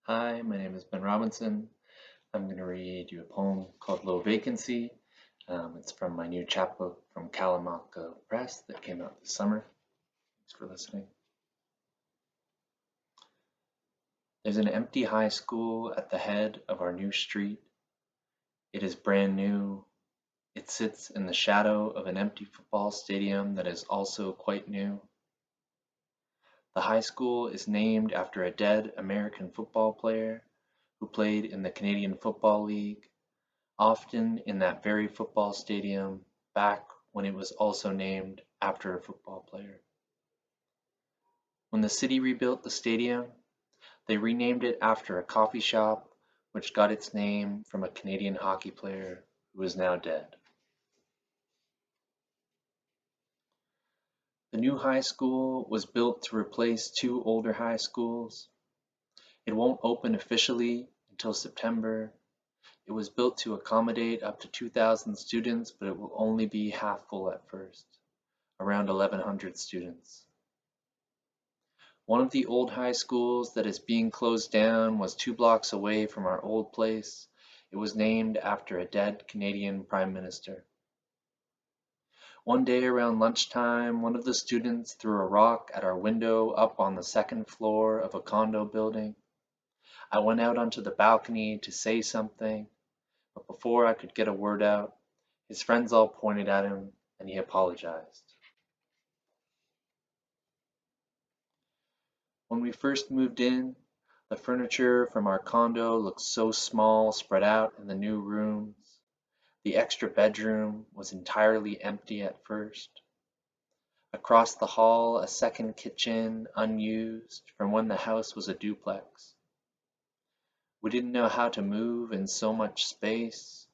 Hi, my name is Ben Robinson. I'm going to read you a poem called Low Vacancy. It's from my new chapbook from Kalamaka Press that came out this summer. Thanks for listening. There's an empty high school at the head of our new street. It is brand new. It sits in the shadow of an empty football stadium that is also quite new. The high school is named after a dead American football player who played in the Canadian Football League, often in that very football stadium back when it was also named after a football player. When the city rebuilt the stadium, they renamed it after a coffee shop which got its name from a Canadian hockey player who is now dead. The new high school was built to replace two older high schools. It won't open officially until September. It was built to accommodate up to 2,000 students, but it will only be half full at first, around 1,100 students. One of the old high schools that is being closed down was 2 blocks away from our old place. It was named after a dead Canadian Prime Minister. One day around lunchtime, one of the students threw a rock at our window up on the second floor of a condo building. I went out onto the balcony to say something, but before I could get a word out, his friends all pointed at him and he apologized. When we first moved in, the furniture from our condo looked so small spread out in the new rooms. The extra bedroom was entirely empty at first. Across the hall, a second kitchen, unused, from when the house was a duplex. We didn't know how to move in so much space,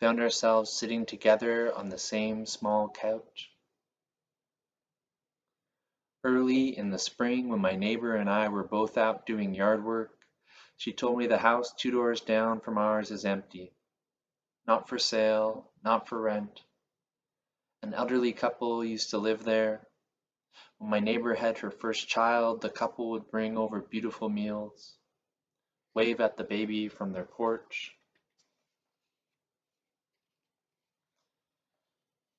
found ourselves sitting together on the same small couch. Early in the spring, when my neighbor and I were both out doing yard work, she told me the house 2 doors down from ours is empty. Not for sale, not for rent. An elderly couple used to live there. When my neighbor had her first child, the couple would bring over beautiful meals, wave at the baby from their porch.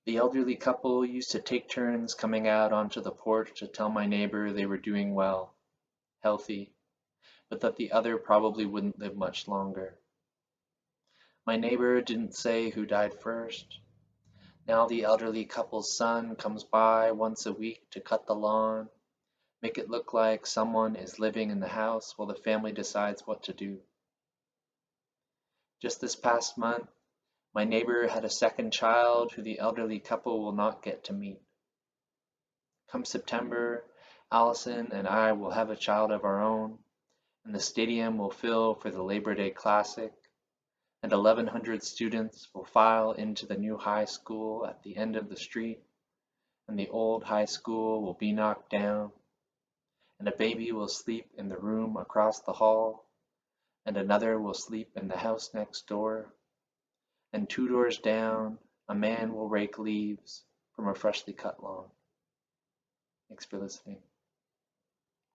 The elderly couple used to take turns coming out onto the porch to tell my neighbor they were doing well, healthy, but that the other probably wouldn't live much longer. My neighbor didn't say who died first. Now the elderly couple's son comes by once a week to cut the lawn, make it look like someone is living in the house while the family decides what to do. Just this past month, my neighbor had a second child who the elderly couple will not get to meet. Come September, Allison and I will have a child of our own, and the stadium will fill for the Labor Day Classic, and 1,100 students will file into the new high school at the end of the street, and the old high school will be knocked down, and a baby will sleep in the room across the hall, and another will sleep in the house next door, and 2 doors down, a man will rake leaves from a freshly cut lawn. Thanks for listening.